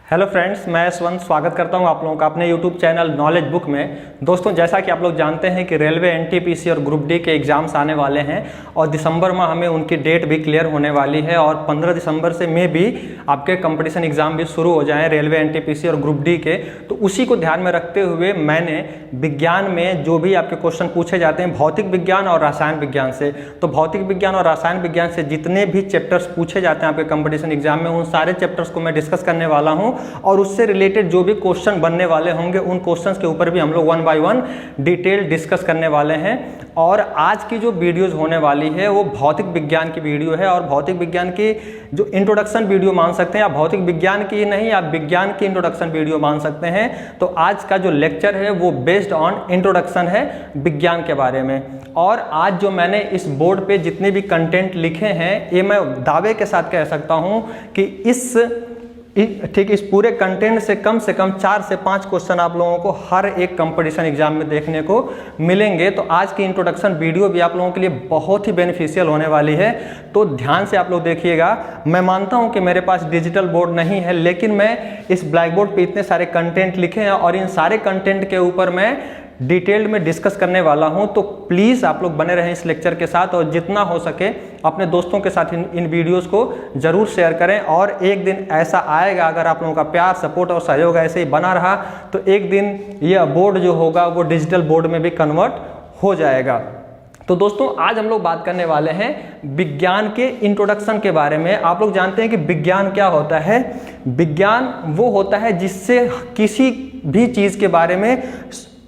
Hello friends, मैं यशवंत स्वागत करता हूं आप लोगों का अपने यूट्यूब चैनल नॉलेज बुक में। दोस्तों, जैसा कि आप लोग जानते हैं कि रेलवे एनटीपीसी और ग्रुप डी के एग्ज़ाम्स आने वाले हैं और दिसंबर में हमें उनकी डेट भी क्लियर होने वाली है और 15 दिसंबर से में भी आपके कंपटीशन एग्ज़ाम भी शुरू हो जाएँ रेलवे एनटीपीसी और ग्रुप डी के। तो उसी को ध्यान में रखते हुए मैंने विज्ञान में जो भी आपके क्वेश्चन पूछे जाते हैं भौतिक विज्ञान और रसायन विज्ञान से, तो भौतिक विज्ञान और रसायन विज्ञान से जितने भी चैप्टर्स पूछे जाते हैं आपके कंपटीशन एग्जाम में, उन सारे चैप्टर्स को मैं डिस्कस करने वाला हूं और उससे रिलेटेड जो भी क्वेश्चन बनने वाले होंगे उन क्वेश्चंस के ऊपर भी हम लोग 1 बाय 1 डिटेल डिस्कस करने वाले हैं। और आज की जो वीडियोस होने वाली है वो भौतिक विज्ञान की वीडियो है और भौतिक विज्ञान की जो इंट्रोडक्शन वीडियो मान सकते हैं, आप भौतिक विज्ञान की नहीं, आप विज्ञान की इंट्रोडक्शन वीडियो मान सकते हैं। तो आज का जो लेक्चर है वो बेस्ड ऑन इंट्रोडक्शन है विज्ञान के बारे में। और आज जो मैंने इस बोर्ड पे जितने भी कंटेंट लिखे हैं ये मैं दावे के साथ कह सकता हूं कि इस पूरे कंटेंट से कम 4 से 5 क्वेश्चन आप लोगों को हर एक कंपटीशन एग्जाम में देखने को मिलेंगे। तो आज की इंट्रोडक्शन वीडियो भी आप लोगों के लिए बहुत ही बेनिफिशियल होने वाली है, तो ध्यान से आप लोग देखिएगा। मैं मानता हूं कि मेरे पास डिजिटल बोर्ड नहीं है, लेकिन मैं इस ब्लैक बोर्ड पे इतने सारे कंटेंट लिखे हैं और इन सारे कंटेंट के ऊपर मैं डिटेल्ड में डिस्कस करने वाला हूं। तो प्लीज़ आप लोग बने रहें इस लेक्चर के साथ और जितना हो सके अपने दोस्तों के साथ इन वीडियोस को ज़रूर शेयर करें। और एक दिन ऐसा आएगा, अगर आप लोगों का प्यार, सपोर्ट और सहयोग ऐसे ही बना रहा तो एक दिन यह बोर्ड जो होगा वो डिजिटल बोर्ड में भी कन्वर्ट हो जाएगा। तो दोस्तों, आज हम लोग बात करने वाले हैं विज्ञान के इंट्रोडक्शन के बारे में। आप लोग जानते हैं कि विज्ञान क्या होता है। विज्ञान वो होता है जिससे किसी भी चीज़ के बारे में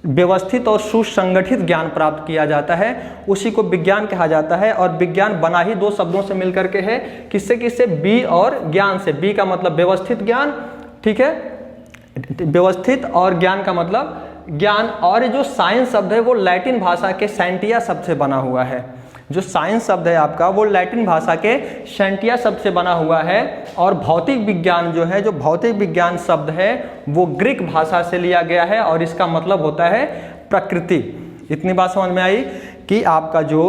व्यवस्थित और सुसंगठित ज्ञान प्राप्त किया जाता है, उसी को विज्ञान कहा जाता है। और विज्ञान बना ही 2 शब्दों से मिलकर के है, किससे बी और ज्ञान से। बी का मतलब व्यवस्थित ज्ञान, ठीक है, व्यवस्थित, और ज्ञान का मतलब ज्ञान। और जो साइंस शब्द है वो लैटिन भाषा के सैंटिया शब्द से बना हुआ है। जो साइंस शब्द है आपका वो लैटिन भाषा के सैंटिया शब्द से बना हुआ है। और भौतिक विज्ञान जो है, जो भौतिक विज्ञान शब्द है वो ग्रीक भाषा से लिया गया है और इसका मतलब होता है प्रकृति। इतनी बात समझ में आई कि आपका जो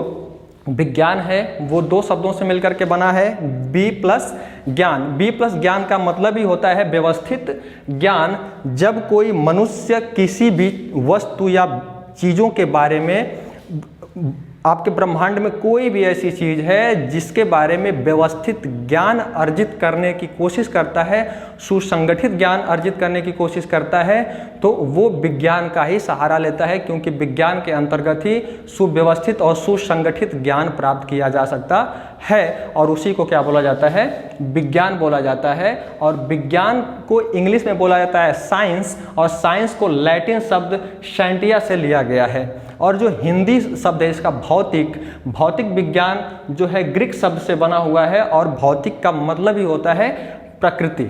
विज्ञान है वो 2 शब्दों से मिलकर के बना है, बी प्लस ज्ञान। बी प्लस ज्ञान का मतलब ही होता है व्यवस्थित ज्ञान। जब कोई मनुष्य किसी भी वस्तु या चीज़ों के बारे में, आपके ब्रह्मांड में कोई भी ऐसी चीज़ है जिसके बारे में व्यवस्थित ज्ञान अर्जित करने की कोशिश करता है, सुसंगठित ज्ञान अर्जित करने की कोशिश करता है, तो वो विज्ञान का ही सहारा लेता है, क्योंकि विज्ञान के अंतर्गत ही सुव्यवस्थित और सुसंगठित ज्ञान प्राप्त किया जा सकता है। और उसी को क्या बोला जाता है? विज्ञान बोला जाता है। और विज्ञान को इंग्लिश में बोला जाता है साइंस, और साइंस को लैटिन शब्द सैंटिया से लिया गया है। और जो हिंदी शब्द है इसका भौतिक विज्ञान जो है ग्रीक शब्द से बना हुआ है और भौतिक का मतलब ही होता है प्रकृति।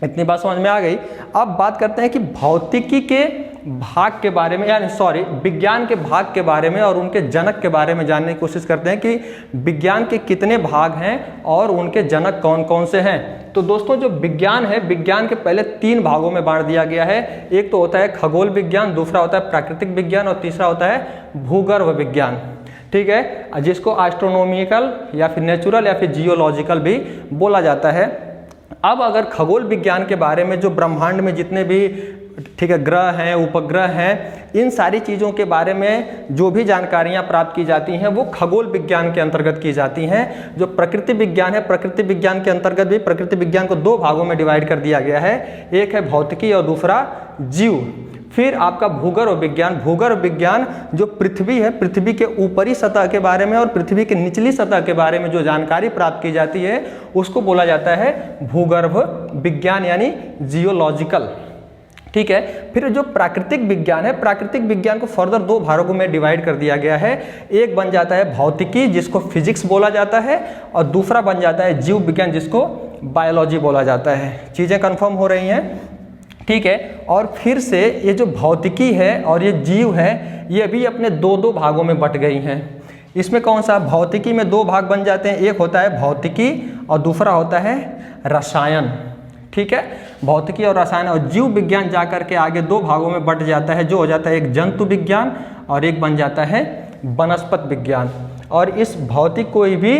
इतनी बात समझ में आ गई। अब बात करते हैं कि भौतिकी के भाग के बारे में, यानी विज्ञान के भाग के बारे में और उनके जनक के बारे में जानने की कोशिश करते हैं कि विज्ञान के कितने भाग हैं और उनके जनक कौन कौन से हैं। तो दोस्तों, जो विज्ञान है, विज्ञान के पहले 3 भागों में बांट दिया गया है। एक तो होता है खगोल विज्ञान, दूसरा होता है प्राकृतिक विज्ञान और तीसरा होता है भूगर्भ विज्ञान, ठीक है, जिसको एस्ट्रोनॉमिकल या फिर नेचुरल या फिर जियोलॉजिकल भी बोला जाता है। अब अगर खगोल विज्ञान के बारे में, जो ब्रह्मांड में जितने भी, ठीक है, ग्रह हैं, उपग्रह हैं, इन सारी चीज़ों के बारे में जो भी जानकारियां प्राप्त की जाती हैं वो खगोल विज्ञान के अंतर्गत की जाती हैं। जो प्रकृति विज्ञान है, प्रकृति विज्ञान के अंतर्गत भी प्रकृति विज्ञान को 2 भागों में डिवाइड कर दिया गया है। एक है भौतिकी और दूसरा जीव। फिर आपका भूगर्भ विज्ञान जो पृथ्वी है, पृथ्वी के ऊपरी सतह के बारे में और पृथ्वी के निचली सतह के बारे में जो जानकारी प्राप्त की जाती है उसको बोला जाता है भूगर्भ विज्ञान, यानी जियोलॉजिकल, ठीक है। फिर जो प्राकृतिक विज्ञान है, प्राकृतिक विज्ञान को फर्दर 2 भागों में डिवाइड कर दिया गया है। एक बन जाता है भौतिकी, जिसको फिजिक्स बोला जाता है, और दूसरा बन जाता है जीव विज्ञान, जिसको बायोलॉजी बोला जाता है। चीज़ें कंफर्म हो रही हैं, ठीक है। और फिर से ये जो भौतिकी है और ये जीव है, ये भी अपने 2 भागों में बट गई हैं। इसमें कौन सा? भौतिकी में 2 भाग बन जाते हैं। एक होता है भौतिकी और दूसरा होता है रसायन, ठीक है। भौतिकी और रसायन। और जीव विज्ञान जाकर के आगे 2 भागों में बट जाता है, जो हो जाता है एक जंतु विज्ञान और एक बन जाता है वनस्पति विज्ञान। और इस भौतिक को भी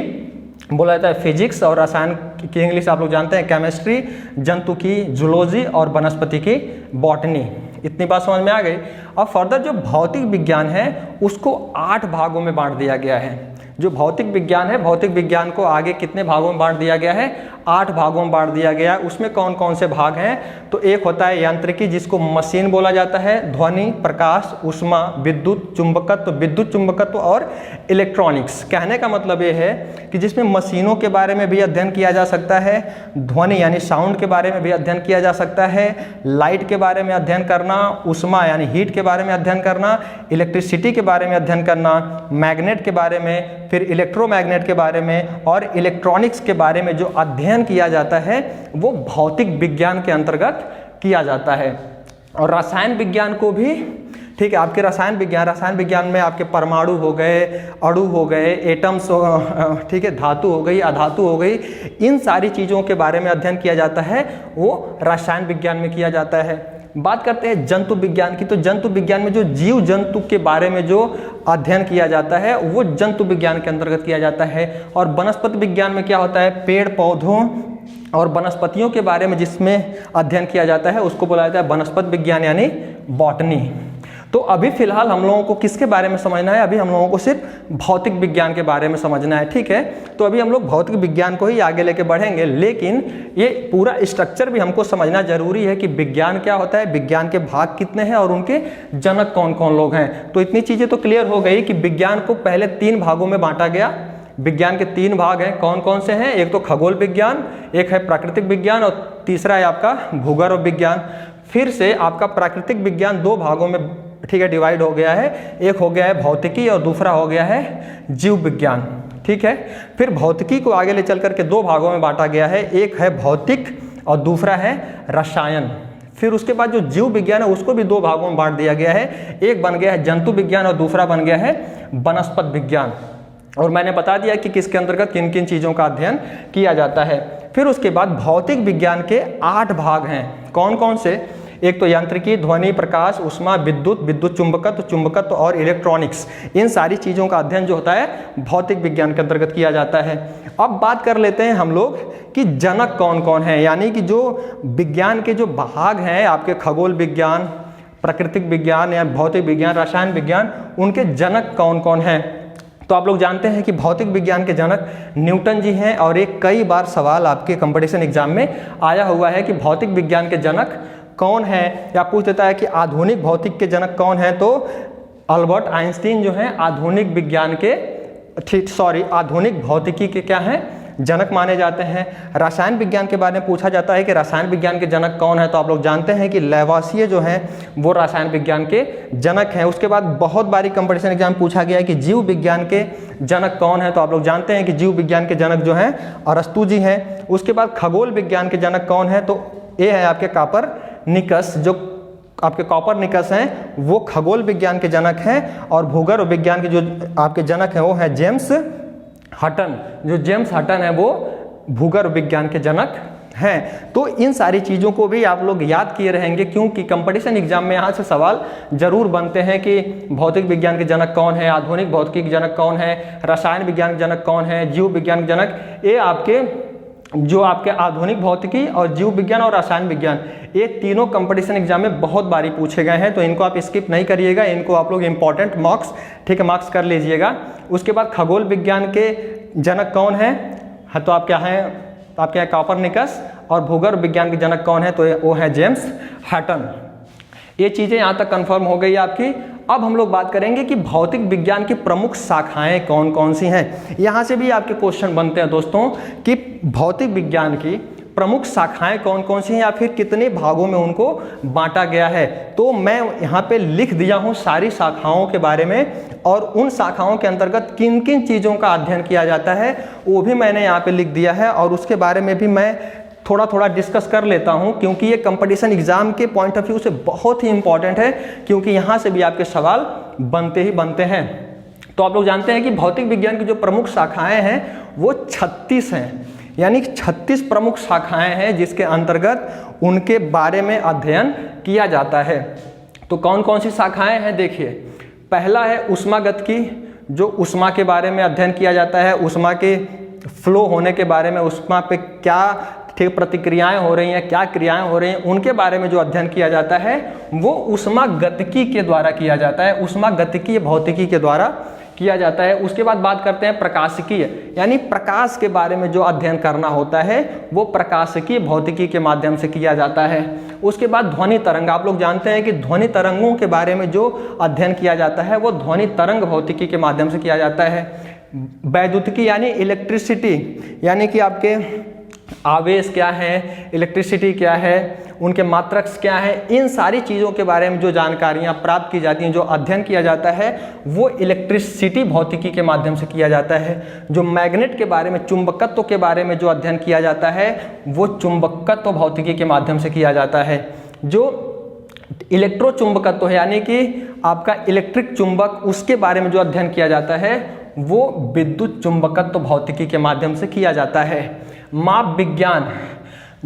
बोला जाता है फिजिक्स, और रसायन की इंग्लिश आप लोग जानते हैं केमिस्ट्री, जंतु की जूलॉजी और वनस्पति की बॉटनी। इतनी बात समझ में आ गई। अब फर्दर जो भौतिक विज्ञान है उसको 8 भागों में बांट दिया गया है। जो भौतिक विज्ञान है, भौतिक विज्ञान को आगे कितने भागों में बांट दिया गया है? 8 भागों में बांट दिया गया है। उसमें कौन कौन से भाग हैं? तो एक होता है यांत्रिकी, जिसको मशीन बोला जाता है, ध्वनि, प्रकाश, ऊष्मा, विद्युत चुंबकत्व और इलेक्ट्रॉनिक्स। कहने का मतलब ये है कि जिसमें मशीनों के बारे में भी अध्ययन किया जा सकता है, ध्वनि यानी साउंड के बारे में भी अध्ययन किया जा सकता है, लाइट के बारे में अध्ययन करना, ऊष्मा यानी हीट के बारे में अध्ययन करना, इलेक्ट्रिसिटी के बारे में अध्ययन करना, मैग्नेट के बारे में, फिर इलेक्ट्रोमैग्नेट के बारे में और इलेक्ट्रॉनिक्स के बारे में जो अध्ययन किया जाता है वो भौतिक विज्ञान के अंतर्गत किया जाता है। और रसायन विज्ञान को भी, ठीक है, आपके रसायन विज्ञान में आपके परमाणु हो गए, अणु हो गए, एटम्स, ठीक है, धातु हो गई, अधातु हो गई, इन सारी चीज़ों के बारे में अध्ययन किया जाता है, वो रसायन विज्ञान में किया जाता है। बात करते हैं जंतु विज्ञान की, तो जंतु विज्ञान में जो जीव जंतु के बारे में जो अध्ययन किया जाता है वो जंतु विज्ञान के अंतर्गत किया जाता है। और वनस्पति विज्ञान में क्या होता है? पेड़ पौधों और वनस्पतियों के बारे में जिसमें अध्ययन किया जाता है उसको बोला जाता है वनस्पति विज्ञान यानी बॉटनी। तो अभी फिलहाल हम लोगों को किसके बारे में समझना है? अभी हम लोगों को सिर्फ भौतिक विज्ञान के बारे में समझना है, ठीक है। तो अभी हम लोग भौतिक विज्ञान को ही आगे लेके बढ़ेंगे, लेकिन ये पूरा स्ट्रक्चर भी हमको समझना जरूरी है कि विज्ञान क्या होता है, विज्ञान के भाग कितने हैं और उनके जनक कौन कौन लोग हैं। तो इतनी चीज़ें तो क्लियर हो गई कि विज्ञान को पहले 3 भागों में बांटा गया। विज्ञान के 3 भाग हैं, कौन कौन से हैं? एक तो खगोल विज्ञान, एक है प्राकृतिक विज्ञान और तीसरा है आपका भूगर्भ विज्ञान। फिर से आपका प्राकृतिक विज्ञान 2 भागों में, ठीक है, डिवाइड हो गया है। एक हो गया है भौतिकी और दूसरा हो गया है जीव विज्ञान, ठीक है। फिर भौतिकी को आगे ले चल करके 2 भागों में बांटा गया है, एक है भौतिक और दूसरा है रसायन। फिर उसके बाद जो जीव विज्ञान है उसको भी 2 भागों में बांट दिया गया है, एक बन गया है जंतु विज्ञान और दूसरा बन गया है वनस्पति विज्ञान। और मैंने बता दिया कि किसके अंतर्गत किन किन चीज़ों का अध्ययन किया जाता है। फिर उसके बाद भौतिक विज्ञान के 8 भाग हैं, कौन कौन से? एक तो यांत्रिकी, ध्वनि, प्रकाश, ऊष्मा, विद्युत चुंबकत्व और इलेक्ट्रॉनिक्स। इन सारी चीज़ों का अध्ययन जो होता है भौतिक विज्ञान के अंतर्गत किया जाता है। अब बात कर लेते हैं हम लोग कि जनक कौन कौन है, यानी कि जो विज्ञान के जो भाग हैं आपके खगोल विज्ञान, प्राकृतिक विज्ञान या भौतिक विज्ञान, रसायन विज्ञान, उनके जनक कौन कौन हैं। तो आप लोग जानते हैं कि भौतिक विज्ञान के जनक न्यूटन जी हैं। और एक कई बार सवाल आपके कंपटीशन एग्जाम में आया हुआ है कि भौतिक विज्ञान के जनक कौन है, या पूछ देता है कि आधुनिक भौतिक के जनक कौन है। तो अल्बर्ट आइंस्टीन जो हैं आधुनिक विज्ञान के, आधुनिक भौतिकी के क्या हैं? जनक माने जाते हैं। रसायन विज्ञान के बारे में पूछा जाता है कि रसायन विज्ञान के जनक कौन है, तो आप लोग जानते हैं कि लैवासिए जो हैं वो रसायन विज्ञान के जनक हैं। उसके बाद बहुत बारी कंपटीशन एग्जाम पूछा गया है कि जीव विज्ञान के जनक कौन है, तो आप लोग जानते हैं कि जीव विज्ञान के जनक जो हैं अरस्तु जी हैं। उसके बाद खगोल विज्ञान के जनक कौन है, तो ये है आपके कॉपरनिकस। जो आपके कॉपरनिकस हैं वो खगोल विज्ञान के जनक हैं। और भूगर्भ विज्ञान के जो आपके जनक हैं वो है जेम्स हटन। जो जेम्स हटन है वो भूगर्भ विज्ञान के जनक हैं। तो इन सारी चीज़ों को भी आप लोग याद किए रहेंगे, क्योंकि कंपटीशन एग्जाम में यहाँ से सवाल जरूर बनते हैं कि भौतिक विज्ञान के जनक कौन है, आधुनिक भौतिकी के जनक कौन है, रसायन विज्ञान के जनक कौन है, जीव विज्ञान के जनक। ये आपके जो आपके आधुनिक भौतिकी और जीव विज्ञान और रसायन विज्ञान, ये तीनों कंपटीशन एग्जाम में बहुत बारी पूछे गए हैं। तो इनको आप स्किप नहीं करिएगा, इनको आप लोग इंपॉर्टेंट मार्क्स, ठीक है, मार्क्स कर लीजिएगा। उसके बाद खगोल विज्ञान के जनक कौन है, तो आप क्या हैं, आपके यहाँ कॉपरनिकस। और भूगर्भ विज्ञान के जनक कौन है, तो वो है जेम्स हटन। ये चीज़ें यहाँ तक कंफर्म हो गई आपकी। अब हम लोग बात करेंगे कि भौतिक विज्ञान की प्रमुख शाखाएं कौन कौन सी हैं। यहाँ से भी आपके क्वेश्चन बनते हैं दोस्तों कि भौतिक विज्ञान की प्रमुख शाखाएं कौन कौन सी हैं या फिर कितने भागों में उनको बांटा गया है। तो मैं यहाँ पे लिख दिया हूँ सारी शाखाओं के बारे में, और उन शाखाओं के अंतर्गत किन किन चीज़ों का अध्ययन किया जाता है वो भी मैंने यहाँ पे लिख दिया है। और उसके बारे में भी मैं थोड़ा थोड़ा डिस्कस कर लेता हूं, क्योंकि ये कंपटीशन एग्जाम के पॉइंट ऑफ व्यू से बहुत ही इंपॉर्टेंट है, क्योंकि यहां से भी आपके सवाल बनते ही बनते हैं। तो आप लोग जानते हैं कि भौतिक विज्ञान की जो प्रमुख शाखाएं हैं वो 36 हैं, यानी 36 प्रमुख शाखाएं हैं जिसके अंतर्गत उनके बारे में अध्ययन किया जाता है। तो कौन कौन सी शाखाएं हैं देखिए। पहला है ऊष्मागतिकी, जो ऊष्मा के बारे में अध्ययन किया जाता है, ऊष्मा के फ्लो होने के बारे में, ऊष्मा पे क्या ठीक प्रतिक्रियाएं हो रही हैं, क्या क्रियाएं हो रही हैं, उनके बारे में जो अध्ययन किया जाता है वो ऊष्मा गतिकी के द्वारा किया जाता है, ऊष्मा गतिकीय भौतिकी के द्वारा किया जाता है। उसके बाद बात करते हैं प्रकाशिकीय, यानी प्रकाश के बारे में जो अध्ययन करना होता है वो प्रकाशिकीय भौतिकी के माध्यम से किया जाता है। उसके बाद ध्वनि तरंग, आप लोग जानते हैं कि ध्वनि तरंगों के बारे में जो अध्ययन किया जाता है वो ध्वनि तरंग भौतिकी के माध्यम से किया जाता है। वैद्युतिकी यानी इलेक्ट्रिसिटी, यानी कि आपके आवेश क्या है, इलेक्ट्रिसिटी क्या है, उनके मात्रक क्या है, इन सारी चीज़ों के बारे में जो जानकारियाँ प्राप्त की जाती हैं, जो अध्ययन किया जाता है वो इलेक्ट्रिसिटी भौतिकी के माध्यम से किया जाता है। जो मैग्नेट के बारे में, चुंबकत्व के बारे में जो अध्ययन किया जाता है वो चुंबकत्व भौतिकी के माध्यम से किया जाता है। जो इलेक्ट्रोचुंबकत्व है यानी कि आपका इलेक्ट्रिक चुंबक, उसके बारे में जो अध्ययन किया जाता है वो विद्युत चुंबकत्व भौतिकी के माध्यम से किया जाता है। माप विज्ञान,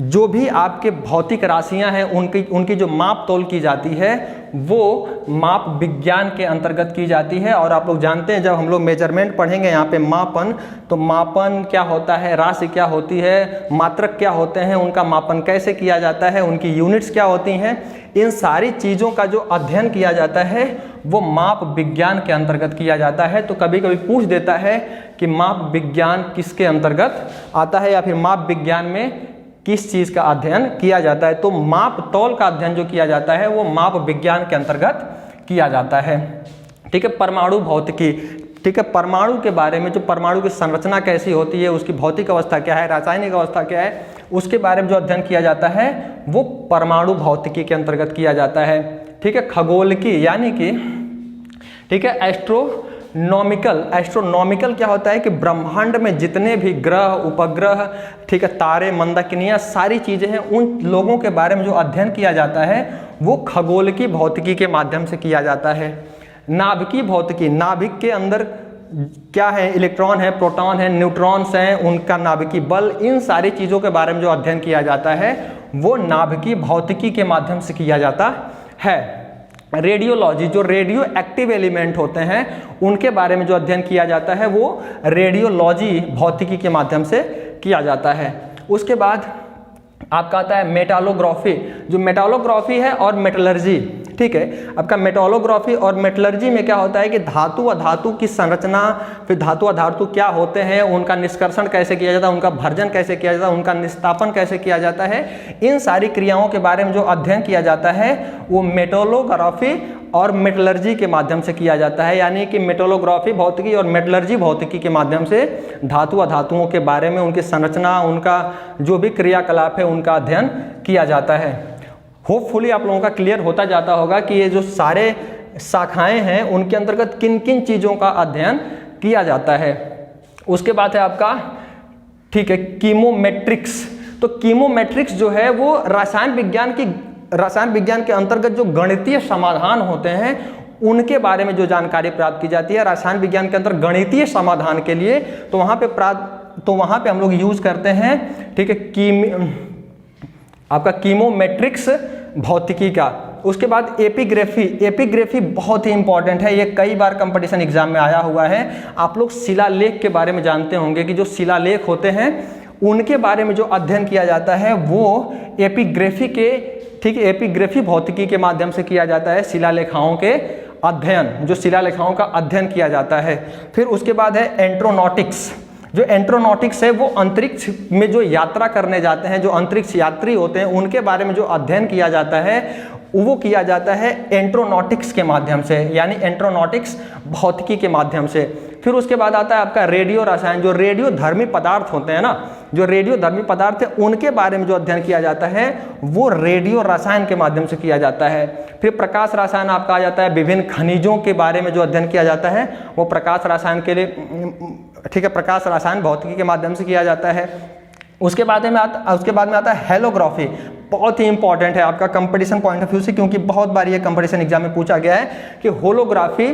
जो भी आपके भौतिक राशियां हैं उनकी जो माप तोल की जाती है वो माप विज्ञान के अंतर्गत की जाती है। और आप लोग जानते हैं जब हम लोग मेजरमेंट पढ़ेंगे यहाँ पे मापन, तो मापन क्या होता है, राशि क्या होती है, मात्रक क्या होते हैं, उनका मापन कैसे किया जाता है, उनकी यूनिट्स क्या होती हैं, इन सारी चीज़ों का जो अध्ययन किया जाता है वो माप विज्ञान के अंतर्गत किया जाता है। तो कभी कभी पूछ देता है कि माप विज्ञान किसके अंतर्गत आता है या फिर माप विज्ञान में किस चीज़ का अध्ययन किया जाता है। तो माप तौल का अध्ययन जो किया जाता है वो माप विज्ञान के अंतर्गत किया जाता है। ठीक है, परमाणु भौतिकी, ठीक है, परमाणु के बारे में, जो परमाणु की संरचना कैसी होती है, उसकी भौतिक अवस्था क्या है, रासायनिक अवस्था क्या है, उसके बारे में जो अध्ययन किया जाता है वो परमाणु भौतिकी के अंतर्गत किया जाता है। ठीक है, खगोलकी यानी कि ठीक है, एस्ट्रोनॉमिकल क्या होता है कि ब्रह्मांड में जितने भी ग्रह, उपग्रह, ठीक है, तारे, मंदकिनियाँ, सारी चीज़ें हैं, उन लोगों के बारे में जो अध्ययन किया जाता है वो खगोलकी भौतिकी के माध्यम से किया जाता है। नाभिकीय भौतिकी, नाभिक के अंदर क्या है, इलेक्ट्रॉन है, प्रोटॉन है, न्यूट्रॉन्स हैं, उनका नाभिकीय बल, इन सारी चीज़ों के बारे में जो अध्ययन किया जाता है वो नाभिकीय भौतिकी के माध्यम से किया जाता है। रेडियोलॉजी, जो रेडियो एक्टिव एलिमेंट होते हैं उनके बारे में जो अध्ययन किया जाता है वो रेडियोलॉजी भौतिकी के माध्यम से किया जाता है। उसके बाद आपका आता है मेटालोग्राफी, जो मेटालोग्राफी है और मेटलर्जी। ठीक है, आपका मेटालोग्राफी और मेटलर्जी में क्या होता है कि धातु अधातु की संरचना, फिर धातु अधातु क्या होते हैं, उनका निष्कर्षण कैसे किया जाता है, उनका भर्जन कैसे किया जाता है, उनका निस्तापन कैसे किया जाता है, इन सारी क्रियाओं के बारे में जो अध्ययन किया जाता है वो मेटालोग्राफी और मेटलर्जी के माध्यम से किया जाता है। यानी कि मेटालोग्राफी भौतिकी और मेटलर्जी भौतिकी के माध्यम से धातु अधातुओं के बारे में, उनकी संरचना, उनका जो भी क्रियाकलाप है उनका अध्ययन किया जाता है। होपफुली आप लोगों का क्लियर होता जाता होगा कि ये जो सारे शाखाएं हैं उनके अंतर्गत किन किन चीज़ों का अध्ययन किया जाता है। उसके बाद है आपका, ठीक है, कीमोमेट्रिक्स। तो कीमोमेट्रिक्स जो है वो रसायन विज्ञान के अंतर्गत जो गणितीय समाधान होते हैं उनके बारे में जो जानकारी प्राप्त की जाती है। रसायन विज्ञान के अंदर गणितीय समाधान के लिए तो वहाँ पे हम लोग यूज करते हैं, ठीक है, आपका कीमोमेट्रिक्स भौतिकी का। उसके बाद एपिग्राफी बहुत ही इंपॉर्टेंट है, ये कई बार कंपटीशन एग्जाम में आया हुआ है। आप लोग शिलालेख के बारे में जानते होंगे कि जो शिलालेख होते हैं उनके बारे में जो अध्ययन किया जाता है वो एपिग्राफी के, ठीक है, एपिग्राफी भौतिकी के माध्यम से किया जाता है। शिलालेखाओं के अध्ययन, जो शिलालेखाओं का अध्ययन किया जाता है। फिर उसके बाद है एंट्रोनॉटिक्स। जो एंट्रोनॉटिक्स है वो अंतरिक्ष में जो यात्रा करने जाते हैं, जो अंतरिक्ष यात्री होते हैं, उनके बारे में जो अध्ययन किया जाता है वो किया जाता है एंट्रोनॉटिक्स के माध्यम से, यानी एंट्रोनॉटिक्स भौतिकी के माध्यम से। फिर उसके बाद आता है आपका रेडियो रसायन। जो रेडियो धर्मी पदार्थ होते हैं ना, जो रेडियो धर्मी पदार्थ है उनके बारे में जो अध्ययन किया जाता है वो रेडियो रसायन के माध्यम से किया जाता है। फिर प्रकाश रसायन आपका आ जाता है, विभिन्न खनिजों के बारे में जो अध्ययन किया जाता है वो प्रकाश रसायन के लिए, ठीक है, प्रकाश रसायन भौतिकी के माध्यम से किया जाता है। उसके बाद में आता है हेलोग्राफी। बहुत ही इंपॉर्टेंट है आपका कंपटीशन पॉइंट ऑफ व्यू से, क्योंकि बहुत बार ये कंपटीशन एग्जाम में पूछा गया है कि होलोग्राफी,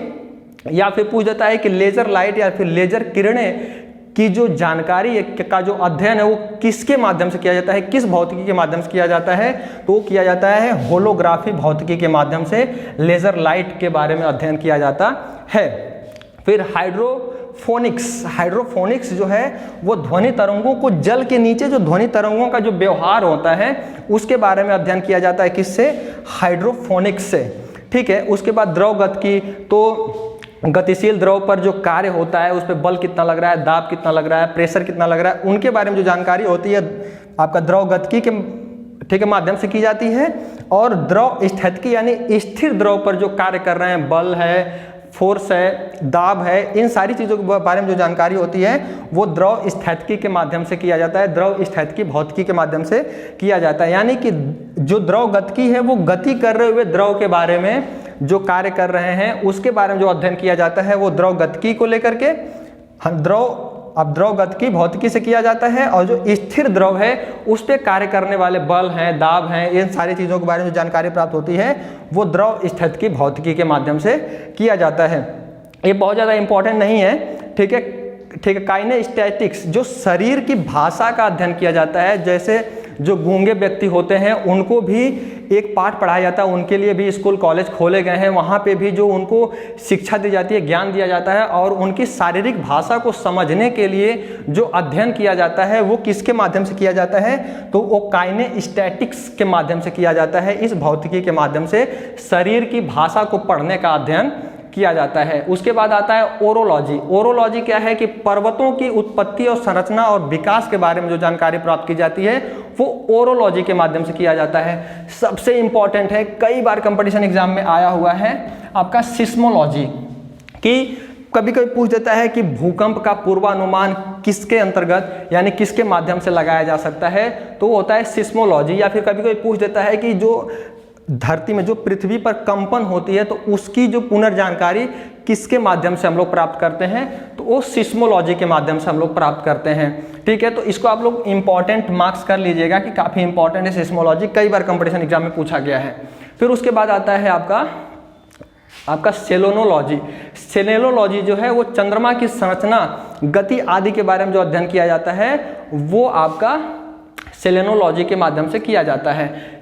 या फिर पूछ देता है कि लेजर लाइट या फिर लेजर किरणें की जो जानकारी का जो अध्ययन है वो किसके माध्यम से किया जाता है, किस भौतिकी के माध्यम से किया जाता है, तो वो किया जाता है होलोग्राफी भौतिकी के माध्यम से लेजर लाइट के बारे में अध्ययन किया जाता है। फिर हाइड्रोफोनिक्स जो है वो ध्वनि तरंगों को, जल के नीचे जो ध्वनि तरंगों का जो व्यवहार होता है उसके बारे में अध्ययन किया जाता है। किससे? हाइड्रोफोनिक्स से। ठीक है। उसके बाद द्रव गतिकी, तो गतिशील द्रव पर जो कार्य होता है उस पर बल कितना लग रहा है, दाब कितना लग रहा है, प्रेशर कितना लग रहा है, उनके बारे में जो जानकारी होती है आपका द्रव गतिकी के माध्यम से की जाती है। और द्रव स्थितिकी यानी स्थिर द्रव पर जो कार्य कर रहे हैं, बल है, फोर्स है, दाब है, इन सारी चीज़ों के बारे में जो जानकारी होती है वो द्रव स्थितिकी के माध्यम से किया जाता है, द्रव स्थितिकी भौतिकी के माध्यम से किया जाता है। यानी कि जो द्रव गतिकी है वो गति कर रहे हुए द्रव के बारे में जो कार्य कर रहे हैं उसके बारे में जो अध्ययन किया जाता है वो द्रव गतिकी को लेकर के द्रव गतिकी भौतिकी से किया जाता है। और जो स्थिर द्रव है उस पर कार्य करने वाले बल हैं, दाब हैं, इन सारी चीज़ों के बारे में जो जानकारी प्राप्त होती है वो द्रव स्थितिकी भौतिकी के माध्यम से किया जाता है। ये बहुत ज़्यादा इंपॉर्टेंट नहीं है। ठीक है। काइनेस्थेटिक्स, जो शरीर की भाषा का अध्ययन किया जाता है, जैसे जो गूंगे व्यक्ति होते हैं उनको भी एक पाठ पढ़ाया जाता है, उनके लिए भी स्कूल कॉलेज खोले गए हैं, वहाँ पे भी जो उनको शिक्षा दी जाती है, ज्ञान दिया जाता है और उनकी शारीरिक भाषा को समझने के लिए जो अध्ययन किया जाता है वो किसके माध्यम से किया जाता है? तो वो काइनेस्थेटिक्स के माध्यम से किया जाता है। इस भौतिकी के माध्यम से शरीर की भाषा को पढ़ने का अध्ययन किया जाता है। उसके बाद आता है ओरोलॉजी। ओरोलॉजी क्या है कि पर्वतों की उत्पत्ति और संरचना और विकास के बारे में जो जानकारी प्राप्त की जाती है वो ओरोलॉजी के माध्यम से किया जाता है। सबसे इंपॉर्टेंट है, कई बार कंपटीशन एग्जाम में आया हुआ है आपका सिस्मोलॉजी, कि कभी कभी पूछ देता है कि भूकंप का पूर्वानुमान किसके अंतर्गत यानी किसके माध्यम से लगाया जा सकता है, तो वो होता है सिस्मोलॉजी। या फिर कभी कभी पूछ देता है कि जो धरती में, जो पृथ्वी पर कंपन होती है तो उसकी जो पुनर्जानकारी किसके माध्यम से हम लोग प्राप्त करते हैं, तो वो सिस्मोलॉजी के माध्यम से हम लोग प्राप्त करते हैं। ठीक है। तो इसको आप लोग इंपॉर्टेंट मार्क्स कर लीजिएगा कि काफ़ी इंपॉर्टेंट है सिस्मोलॉजी, कई बार कंपटीशन एग्जाम में पूछा गया है। फिर उसके बाद आता है आपका सेलेनोलॉजी। सेलेनोलॉजी जो है वो चंद्रमा की संरचना, गति आदि के बारे में जो अध्ययन किया जाता है वो आपका सेलेनोलॉजी के माध्यम से किया जाता है।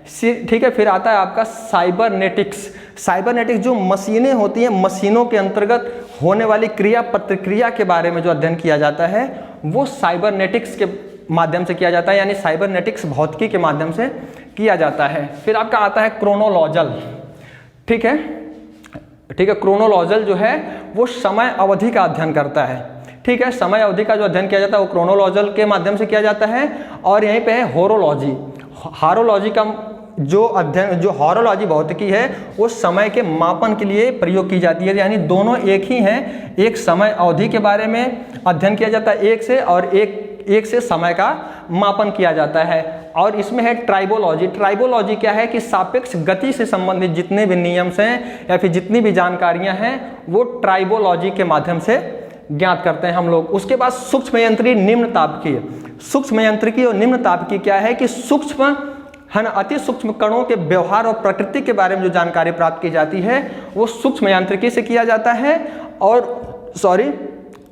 ठीक है। फिर आता है आपका साइबरनेटिक्स। साइबरनेटिक्स जो मशीनें होती हैं, मशीनों के अंतर्गत होने वाली क्रिया प्रतिक्रिया के बारे में जो अध्ययन किया जाता है वो साइबरनेटिक्स के माध्यम से किया जाता है, यानी साइबरनेटिक्स भौतिकी के माध्यम से किया जाता है। फिर आपका आता है क्रोनोलॉजल। ठीक है। क्रोनोलॉजल जो है वो समय अवधि का अध्ययन करता है। ठीक है। समय अवधि का जो अध्ययन किया जाता है वो क्रोनोलॉजल के माध्यम से किया जाता है। और यहीं पे है होरोलॉजी। हारोलॉजी का जो अध्ययन, जो हॉरोलॉजी भौतिकी है वो समय के मापन के लिए प्रयोग की जाती है, यानी दोनों एक ही हैं। एक समय अवधि के बारे में अध्ययन किया जाता है एक से, और एक से समय का मापन किया जाता है। और इसमें है ट्राइबोलॉजी। ट्राइबोलॉजी क्या है कि सापेक्ष गति से संबंधित जितने भी नियम हैं या फिर जितनी भी जानकारियां हैं वो ट्राइबोलॉजी के माध्यम से ज्ञात करते हैं हम लोग। उसके बाद सूक्ष्म यंत्री, निम्न तापकीय। सूक्ष्म यंत्रिकी और निम्न तापकीय क्या है कि सूक्ष्म है ना, अति सूक्ष्म कणों के व्यवहार और प्रकृति के बारे में जो जानकारी प्राप्त की जाती है वो सूक्ष्म यांत्रिकी से किया जाता है। और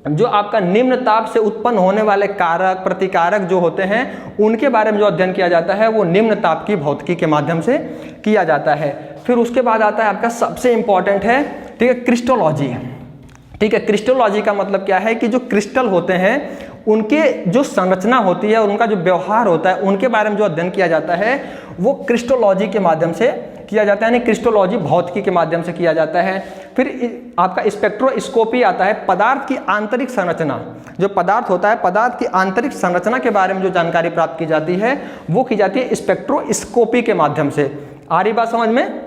जो आपका निम्न ताप से उत्पन्न होने वाले कारक प्रतिकारक जो होते हैं उनके बारे में जो अध्ययन किया जाता है वो निम्न ताप की भौतिकी के माध्यम से किया जाता है। फिर उसके बाद आता है आपका सबसे इंपॉर्टेंट है, ठीक है, क्रिस्टोलॉजी। ठीक है। क्रिस्टोलॉजी का मतलब क्या है कि जो क्रिस्टल होते हैं उनके जो संरचना होती है और उनका जो व्यवहार होता है उनके बारे में जो अध्ययन किया जाता है वो क्रिस्टोलॉजी के माध्यम से किया जाता है, यानी क्रिस्टोलॉजी भौतिकी के माध्यम से किया जाता है। फिर आपका स्पेक्ट्रोस्कोपी आता है। पदार्थ की आंतरिक संरचना, जो पदार्थ होता है पदार्थ की आंतरिक संरचना के बारे में जो जानकारी प्राप्त की जाती है वो की जाती है स्पेक्ट्रोस्कोपी के माध्यम से। आ रही बात समझ में?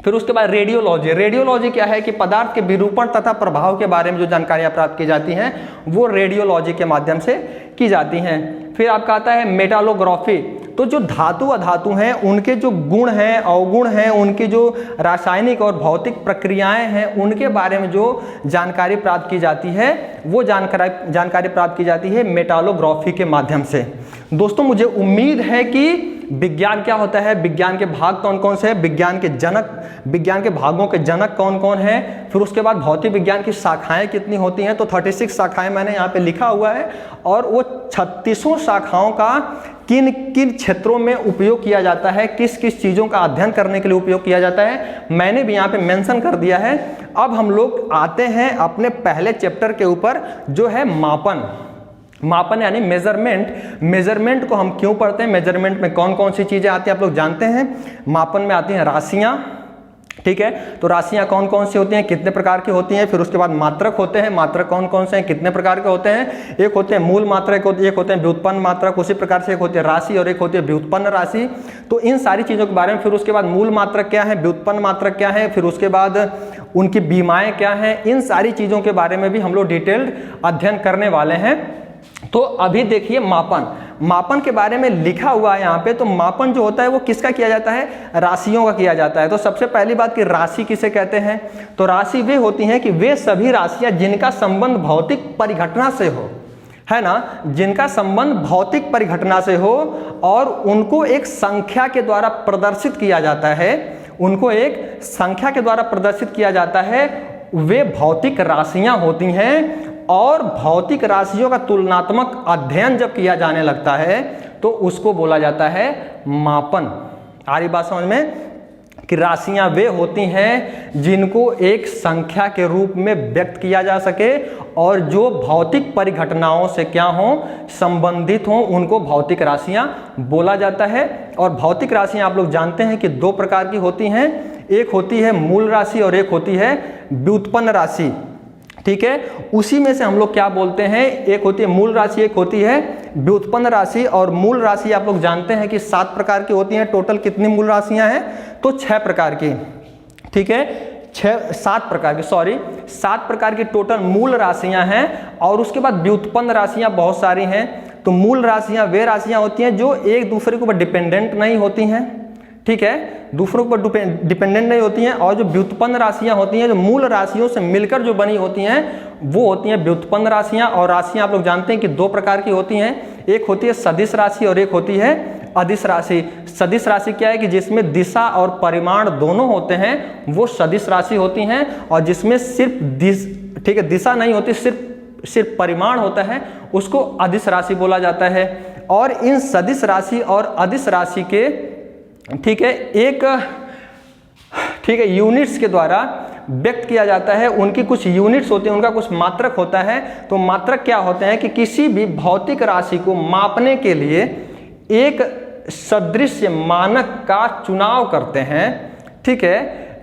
फिर उसके बाद रेडियोलॉजी। रेडियोलॉजी क्या है कि पदार्थ के विरूपण तथा प्रभाव के बारे में जो जानकारियां प्राप्त की जाती हैं वो रेडियोलॉजी के माध्यम से की जाती हैं। फिर आपका आता है मेटालोग्राफी। तो जो धातु अधातु हैं उनके जो गुण हैं, अवगुण हैं, उनकी जो रासायनिक और भौतिक प्रक्रियाएं हैं उनके बारे में जो जानकारी प्राप्त की जाती है वो जानकारी प्राप्त की जाती है मेटालोग्राफी के माध्यम से। दोस्तों मुझे उम्मीद है कि विज्ञान क्या होता है, विज्ञान के भाग कौन कौन से हैं, विज्ञान के जनक, विज्ञान के भागों के जनक कौन कौन हैं, फिर उसके बाद भौतिक विज्ञान की शाखाएं कितनी होती हैं। तो 36 शाखाएं मैंने यहाँ पे लिखा हुआ है, और वो 36 शाखाओं का किन किन क्षेत्रों में उपयोग किया जाता है, किस किस चीज़ों का अध्ययन करने के लिए उपयोग किया जाता है, मैंने भी यहाँ पे मेंशन कर दिया है। अब हम लोग आते हैं अपने पहले चैप्टर के ऊपर, जो है मापन। मापन यानी मेजरमेंट। मेजरमेंट को हम क्यों पढ़ते हैं, मेजरमेंट में कौन कौन सी चीज़ें आती हैं आप लोग जानते हैं। मापन में आती हैं राशियाँ, ठीक है। तो राशियाँ कौन कौन सी होती हैं, कितने प्रकार की होती हैं। फिर उसके बाद मात्रक होते हैं, मात्रक कौन कौन से हैं, कितने प्रकार के होते हैं। एक होते हैं मूल मात्रक, एक होते हैं व्युत्पन्न मात्रक, उसी प्रकार से एक होती है राशि और एक होती है व्युत्पन्न राशि। तो इन सारी चीज़ों के बारे में, फिर उसके बाद मूल मात्रक क्या है, व्युत्पन्न मात्रक क्या है, फिर उसके बाद उनकी बीमाएँ क्या हैं, इन सारी चीज़ों के बारे में भी हम लोग डिटेल्ड अध्ययन करने वाले हैं। तो अभी देखिए मापन, मापन के बारे में लिखा हुआ है यहाँ पे। तो मापन जो होता है वो किसका किया जाता है, राशियों का किया जाता है। तो सबसे पहली बात कि राशि किसे कहते हैं, तो राशि वे होती हैं कि वे सभी राशियाँ जिनका संबंध भौतिक परिघटना से हो, है ना, जिनका संबंध भौतिक परिघटना से हो और उनको एक संख्या के द्वारा प्रदर्शित किया जाता है, उनको एक संख्या के द्वारा प्रदर्शित किया जाता है, वे भौतिक राशियाँ होती हैं। और भौतिक राशियों का तुलनात्मक अध्ययन जब किया जाने लगता है तो उसको बोला जाता है मापन। आ रही बात समझ में, कि राशियां वे होती हैं जिनको एक संख्या के रूप में व्यक्त किया जा सके और जो भौतिक परिघटनाओं से क्या हो, संबंधित हो, उनको भौतिक राशियां बोला जाता है। और भौतिक राशियां आप लोग जानते हैं कि दो प्रकार की होती हैं, एक होती है मूल राशि और एक होती है व्युत्पन्न राशि, ठीक है। उसी में से हम लोग क्या बोलते हैं, एक होती है मूल राशि, एक होती है व्युत्पन्न राशि। और मूल राशि आप लोग जानते हैं कि 7 प्रकार की होती हैं। टोटल कितनी मूल राशियां हैं, तो 6 प्रकार की, ठीक है, 7 प्रकार की टोटल मूल राशियां हैं। और उसके बाद व्युत्पन्न राशियां बहुत सारी हैं। तो मूल राशियां वे राशियां होती हैं जो एक दूसरे के ऊपर डिपेंडेंट नहीं होती हैं, ठीक है, दूसरों पर डिपेंडेंट नहीं होती हैं। और जो व्युत्पन्न राशियां होती हैं, जो मूल राशियों से मिलकर जो बनी होती हैं, वो होती हैं व्युत्पन्न राशियां। और राशियां आप लोग जानते हैं कि 2 प्रकार की होती हैं, एक होती है सदिश राशि और एक होती है अदिश राशि। सदिश राशि क्या है कि जिसमें दिशा और परिमाण दोनों होते हैं, वो सदिश राशि होती हैं। और जिसमें सिर्फ ठीक है, दिशा नहीं होती, सिर्फ परिमाण होता है, उसको अदिश राशि बोला जाता है। और इन सदिश राशि और अदिश राशि के, ठीक है, यूनिट्स के द्वारा व्यक्त किया जाता है। उनकी कुछ यूनिट्स होती हैं, उनका कुछ मात्रक होता है। तो मात्रक क्या होते हैं कि किसी भी भौतिक राशि को मापने के लिए एक सदृश मानक का चुनाव करते हैं, ठीक है,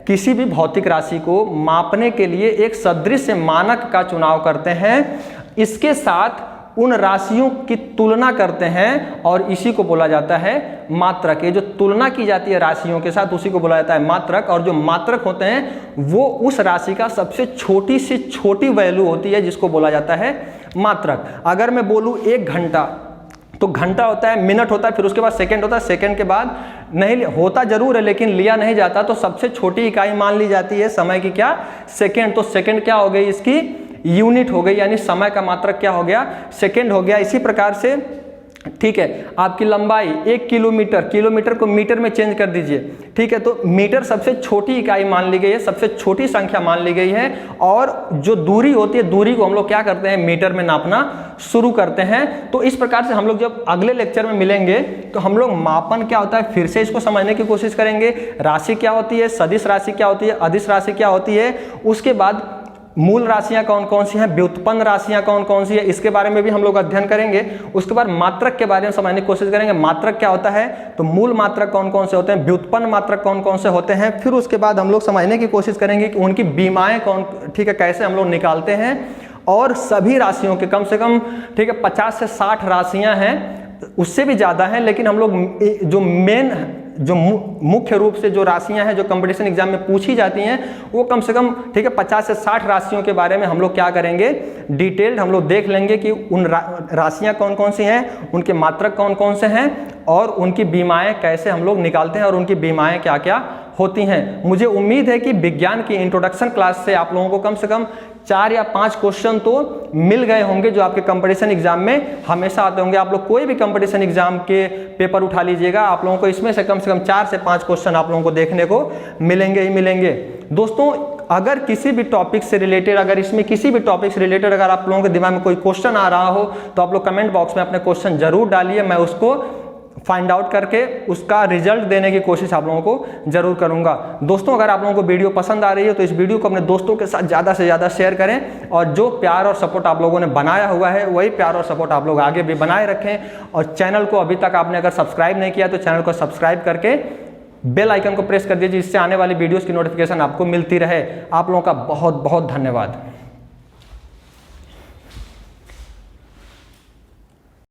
किसी भी भौतिक राशि को मापने के लिए एक सदृश मानक का चुनाव करते हैं, इसके साथ उन राशियों की तुलना करते हैं और इसी को बोला जाता है मात्रक। ये जो तुलना की जाती है राशियों के साथ, उसी को बोला जाता है मात्रक। और जो मात्रक होते हैं वो उस राशि का सबसे छोटी से छोटी वैल्यू होती है, जिसको बोला जाता है मात्रक। अगर मैं बोलूँ 1 घंटा, तो घंटा होता है, मिनट होता है, फिर उसके बाद सेकंड होता है, सेकंड के बाद नहीं होता जरूर है लेकिन लिया नहीं जाता, तो सबसे छोटी इकाई मान ली जाती है समय की, क्या, सेकंड। तो सेकंड क्या हो गई, इसकी यूनिट हो गई, यानी समय का मात्रक क्या हो गया, सेकंड हो गया। इसी प्रकार से, ठीक है, आपकी लंबाई 1 किलोमीटर, किलोमीटर को मीटर में चेंज कर दीजिए, ठीक है। तो मीटर सबसे छोटी इकाई मान ली गई है, सबसे छोटी संख्या मान ली गई है। और जो दूरी होती है, दूरी को हम लोग क्या करते हैं, मीटर में नापना शुरू करते हैं। तो इस प्रकार से हम लोग जब अगले लेक्चर में मिलेंगे तो हम लोग मापन क्या होता है फिर से इसको समझने की कोशिश करेंगे। राशि क्या होती है, सदिश राशि क्या होती है, अदिश राशि क्या होती है, उसके बाद मूल राशियां कौन कौन सी हैं, व्युत्पन्न राशियां कौन कौन सी है, इसके बारे में भी हम लोग अध्ययन करेंगे। उसके बाद मात्रक के बारे में समझने की कोशिश करेंगे। मात्रक क्या होता है, तो मूल मात्रक कौन कौन से होते हैं, व्युत्पन्न मात्रक कौन कौन से होते हैं। फिर उसके बाद हम लोग समझने की कोशिश करेंगे कि उनकी बीमाएं कौन, ठीक है, कैसे हम लोग निकालते हैं। और सभी राशियों के कम से कम, ठीक है, 50 से 60 राशियां हैं, उससे भी ज़्यादा हैं, लेकिन हम लोग जो मुख्य रूप से जो राशियां हैं जो कंपटीशन एग्जाम में पूछी जाती हैं, वो कम से कम, ठीक है, 50 से 60 राशियों के बारे में हम लोग क्या करेंगे, डिटेल्ड हम लोग देख लेंगे कि उन राशियां कौन कौन सी हैं, उनके मात्रक कौन कौन से हैं और उनकी बीमाएं कैसे हम लोग निकालते हैं और उनकी बीमाएं क्या क्या होती हैं। मुझे उम्मीद है कि विज्ञान की इंट्रोडक्शन क्लास से आप लोगों को कम से कम 4 या 5 क्वेश्चन तो मिल गए होंगे जो आपके कंपटीशन एग्जाम में हमेशा आते होंगे। आप लोग कोई भी कंपटीशन एग्जाम के पेपर उठा लीजिएगा, आप लोगों को इसमें से कम 4 से 5 क्वेश्चन आप लोगों को देखने को मिलेंगे ही मिलेंगे। दोस्तों अगर किसी भी टॉपिक से रिलेटेड, अगर इसमें किसी भी टॉपिक से रिलेटेड अगर आप लोगों के दिमाग में कोई क्वेश्चन आ रहा हो तो आप लोग कमेंट बॉक्स में अपने क्वेश्चन जरूर डालिए, मैं उसको फाइंड आउट करके उसका रिजल्ट देने की कोशिश आप लोगों को जरूर करूंगा। दोस्तों अगर आप लोगों को वीडियो पसंद आ रही है तो इस वीडियो को अपने दोस्तों के साथ ज़्यादा से ज़्यादा शेयर करें, और जो प्यार और सपोर्ट आप लोगों ने बनाया हुआ है वही प्यार और सपोर्ट आप लोग आगे भी बनाए रखें। और चैनल को अभी तक आपने अगर सब्सक्राइब नहीं किया तो चैनल को सब्सक्राइब करके बेल आइकन को प्रेस कर दीजिए, जिससे आने वाली वीडियोस की नोटिफिकेशन आपको मिलती रहे। आप लोगों का बहुत बहुत धन्यवाद।